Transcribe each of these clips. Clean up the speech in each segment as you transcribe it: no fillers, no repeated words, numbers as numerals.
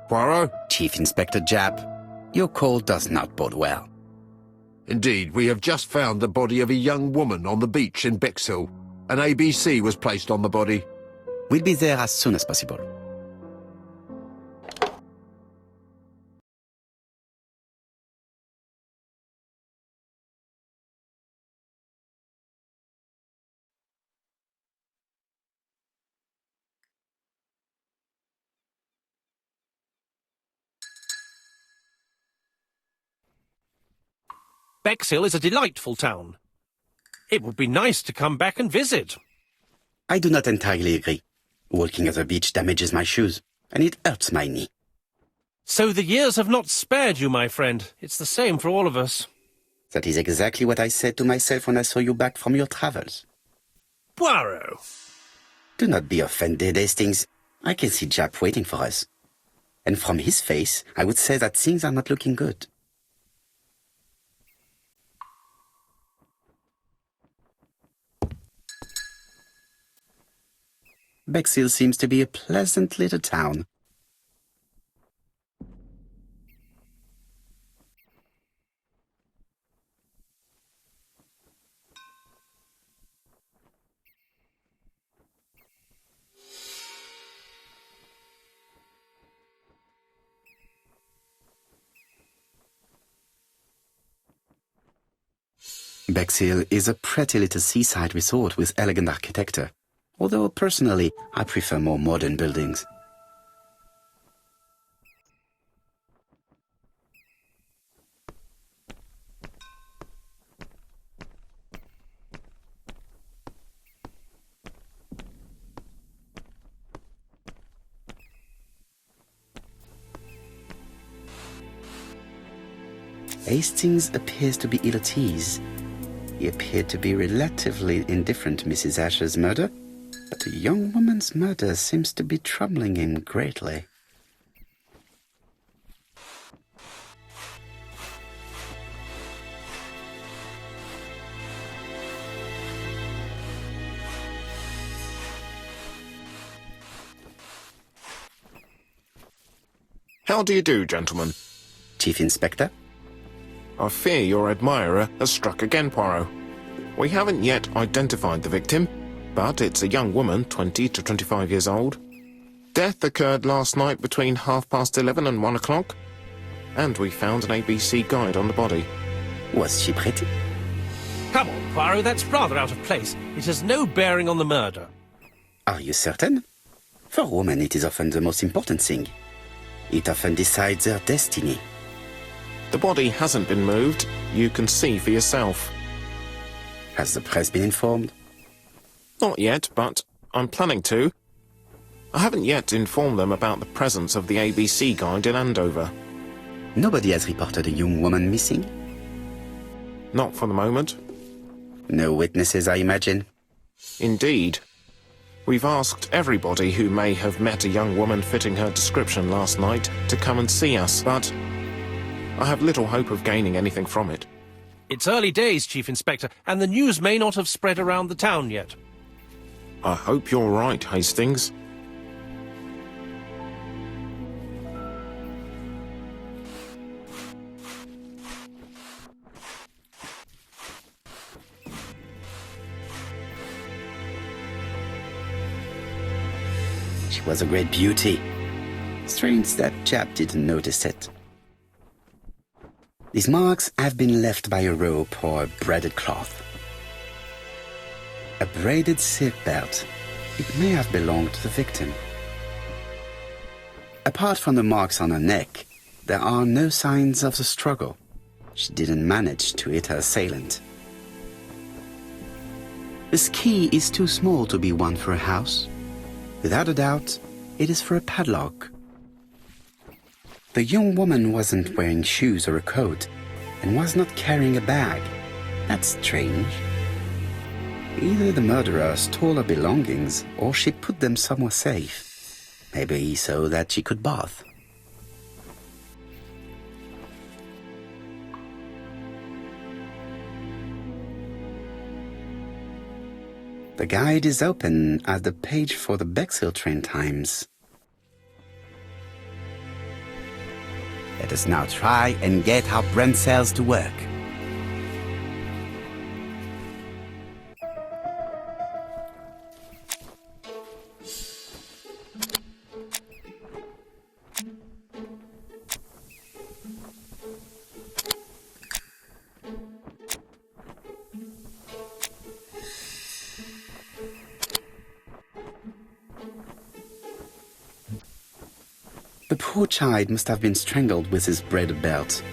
Poirot? Chief Inspector Japp, your call does not bode well. Indeed, we have just found the body of a young woman on the beach in Bexhill. An ABC was placed on the body. We'll be there as soon as possible. Bexhill is a delightful town. It would be nice to come back and visit. I do not entirely agree. Walking at the beach damages my shoes, and it hurts my knee. So the years have not spared you, my friend. It's the same for all of us. That is exactly what I said to myself when I saw you back from your travels. Poirot! Do not be offended, Hastings. I can see Japp waiting for us. And from his face, I would say that things are not looking good. Bexhill seems to be a pleasant little town. Bexhill is a pretty little seaside resort with elegant architecture, although personally I prefer more modern buildings. Hastings appears to be ill at ease. He appeared to be relatively indifferent to Mrs. Asher's murder, but the young woman's murder seems to be troubling him greatly. How do you do, gentlemen? Chief Inspector? I fear your admirer has struck again, Poirot. We haven't yet identified the victim, but it's a young woman, 20 to 25 years old. Death occurred last night between 11:30 and 1 o'clock, and we found an ABC guide on the body. Was she pretty? Come on, Poirot, that's rather out of place. It has no bearing on the murder. Are you certain? For women, it is often the most important thing. It often decides their destiny. The body hasn't been moved. You can see for yourself. Has the press been informed? Not yet, but I'm planning to. I haven't yet informed them about the presence of the ABC guide in Andover. Nobody has reported a young woman missing? Not for the moment. No witnesses, I imagine. Indeed. We've asked everybody who may have met a young woman fitting her description last night to come and see us, but I have little hope of gaining anything from it. It's early days, Chief Inspector, and the news may not have spread around the town yet. I hope you're right, Hastings. She was a great beauty. Strange that Japp didn't notice it. These marks have been left by a rope or a braided cloth. A braided silk belt. It may have belonged to the victim. Apart from the marks on her neck, there are no signs of the struggle. She didn't manage to hit her assailant. This key is too small to be one for a house. Without a doubt, it is for a padlock. The young woman wasn't wearing shoes or a coat, and was not carrying a bag. That's strange. Either the murderer stole her belongings, or she put them somewhere safe. Maybe so that she could bath. The guide is open at the page for the Bexhill train times. Let us now try and get our brain cells to work. The poor child must have been strangled with his braided belt.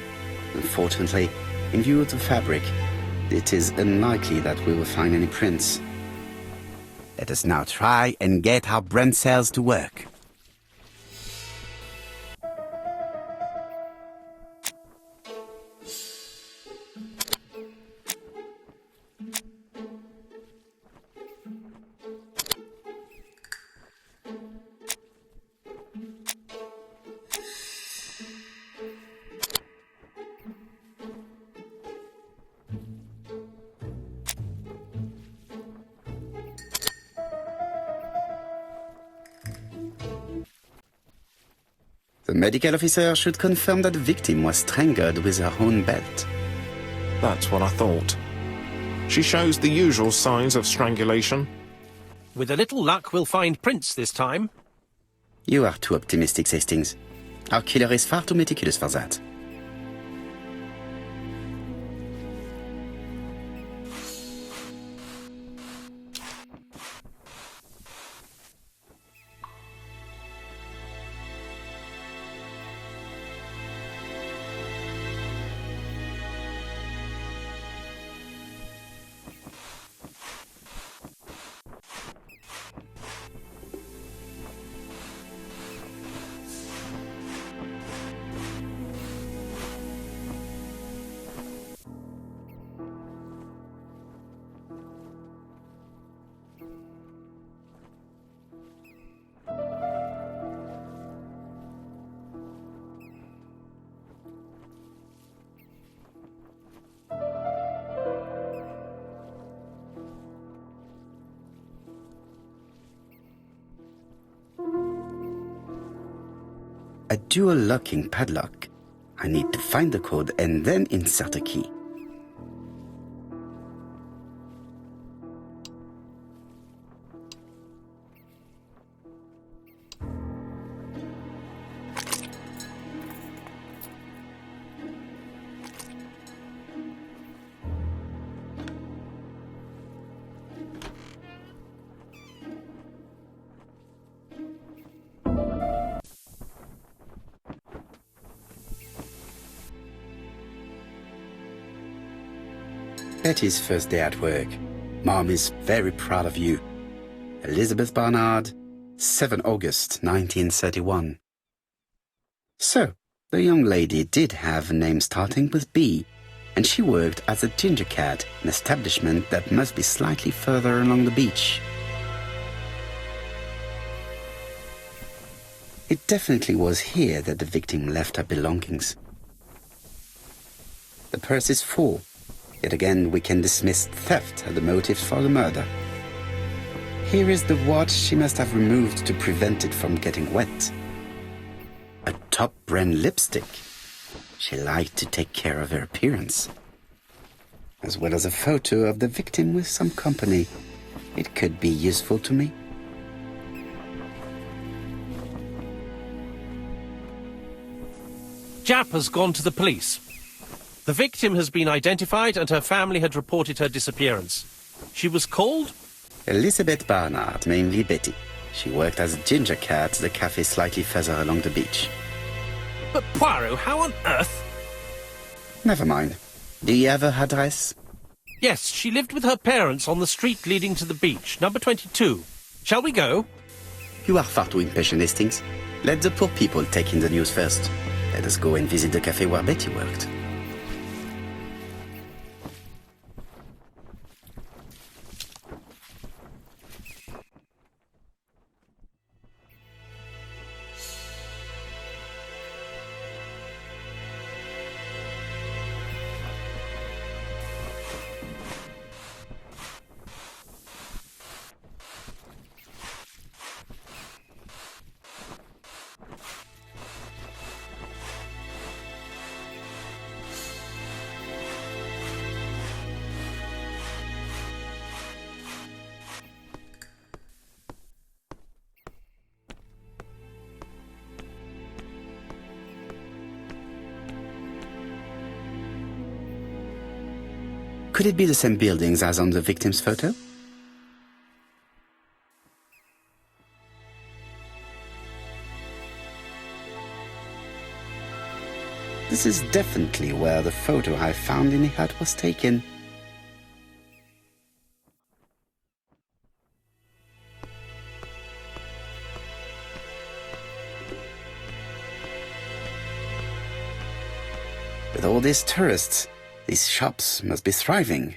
Unfortunately, in view of the fabric, it is unlikely that we will find any prints. Let us now try and get our brain cells to work. The medical officer should confirm that the victim was strangled with her own belt. That's what I thought. She shows the usual signs of strangulation. With a little luck, we'll find prints this time. You are too optimistic, Hastings. Our killer is far too meticulous for that. A dual locking padlock. I need to find the code and then insert a key. Betty's first day at work. Mom is very proud of you. Elizabeth Barnard, 7 August 1931. So, the young lady did have a name starting with B, and she worked as a ginger cat, an establishment that must be slightly further along the beach. It definitely was here that the victim left her belongings. The purse is full. Yet again, we can dismiss theft as the motive for the murder. Here is the watch she must have removed to prevent it from getting wet. A top-brand lipstick. She liked to take care of her appearance. As well as a photo of the victim with some company. It could be useful to me. Jap has gone to the police. The victim has been identified and her family had reported her disappearance. She was called? Elizabeth Barnard, mainly Betty. She worked as a ginger cat at the cafe slightly further along the beach. But Poirot, how on earth? Never mind. Do you have her address? Yes, she lived with her parents on the street leading to the beach, number 22. Shall we go? You are far too impatient, Hastings. Let the poor people take in the news first. Let us go and visit the cafe where Betty worked. Could it be the same buildings as on the victim's photo? This is definitely where the photo I found in the hut was taken. With all these tourists, these shops must be thriving.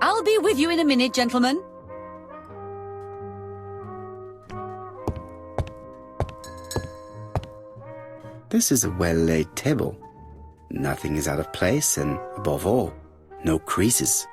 I'll be with you in a minute, gentlemen. This is a well-laid table. Nothing is out of place and, above all, no creases.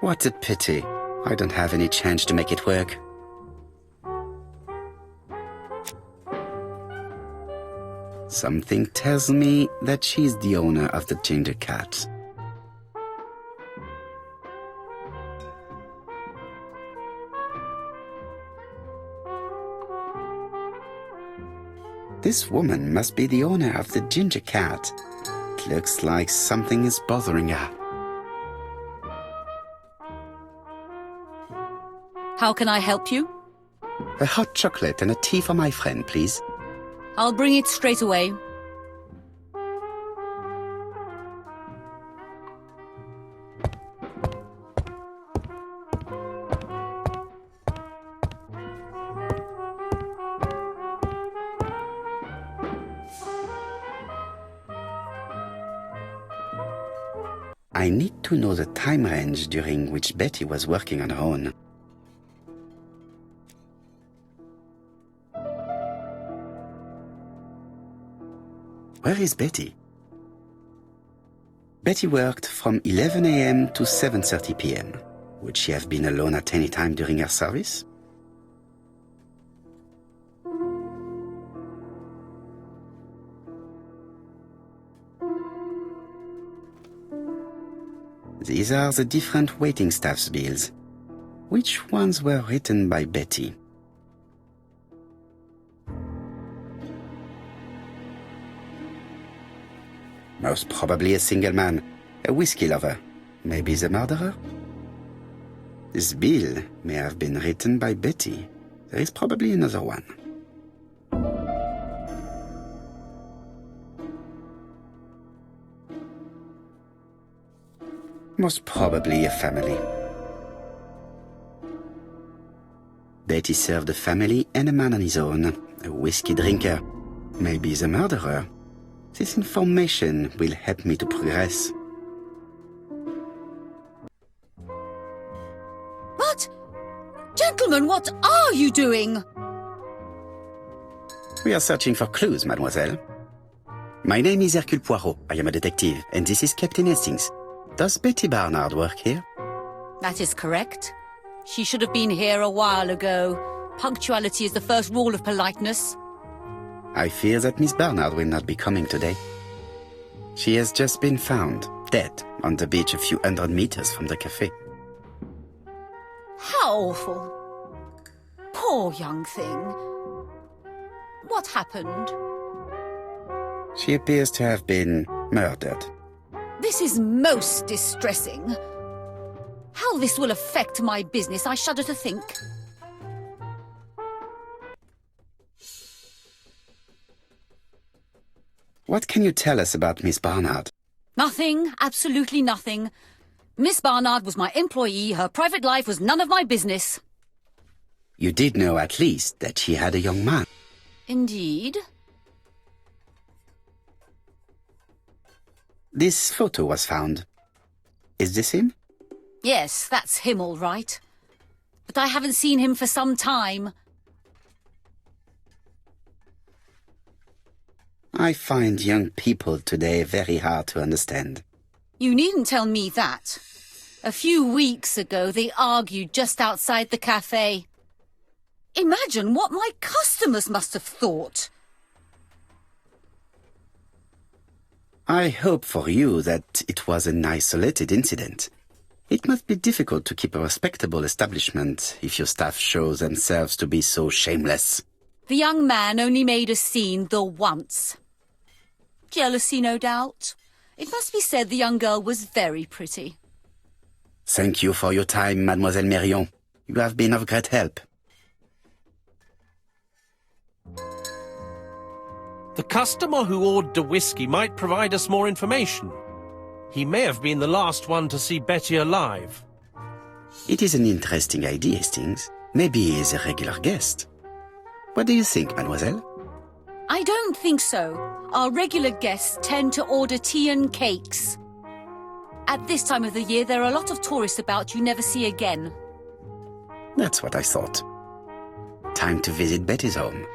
What a pity. I don't have any change to make it work. Something tells me that she's the owner of the ginger cat. This woman must be the owner of the ginger cat. It looks like something is bothering her. How can I help you? A hot chocolate and a tea for my friend, please. I'll bring it straight away. I need to know the time range during which Betty was working on her own. Where is Betty? Betty worked from 11 a.m. to 7:30 p.m. Would she have been alone at any time during her service? These are the different waiting staff's bills. Which ones were written by Betty? Most probably a single man, a whiskey lover, maybe the murderer. This bill may have been written by Betty. There is probably another one. Most probably a family. Betty served a family and a man on his own, a whiskey drinker, maybe the murderer. This information will help me to progress. But, gentlemen, what are you doing? We are searching for clues, mademoiselle. My name is Hercule Poirot. I am a detective, and this is Captain Hastings. Does Betty Barnard work here? That is correct. She should have been here a while ago. Punctuality is the first rule of politeness. I fear that Miss Barnard will not be coming today. She has just been found, dead, on the beach a few hundred meters from the cafe. How awful. Poor young thing. What happened? She appears to have been murdered. This is most distressing. How this will affect my business, I shudder to think. What can you tell us about Miss Barnard? Nothing, absolutely nothing. Miss Barnard was my employee. Her private life was none of my business. You did know at least that she had a young man. Indeed. This photo was found. Is this him? Yes, that's him all right. But I haven't seen him for some time. I find young people today very hard to understand. You needn't tell me that. A few weeks ago, they argued just outside the cafe. Imagine what my customers must have thought. I hope for you that it was an isolated incident. It must be difficult to keep a respectable establishment if your staff show themselves to be so shameless. The young man only made a scene the once. Jealousy, no doubt. It must be said the young girl was very pretty. Thank you for your time, Mademoiselle Mérion. You have been of great help. The customer who ordered the whiskey might provide us more information. He may have been the last one to see Betty alive. It is an interesting idea, Hastings. Maybe he is a regular guest. What do you think, mademoiselle? I don't think so. Our regular guests tend to order tea and cakes. At this time of the year, there are a lot of tourists about you never see again. That's what I thought. Time to visit Betty's home.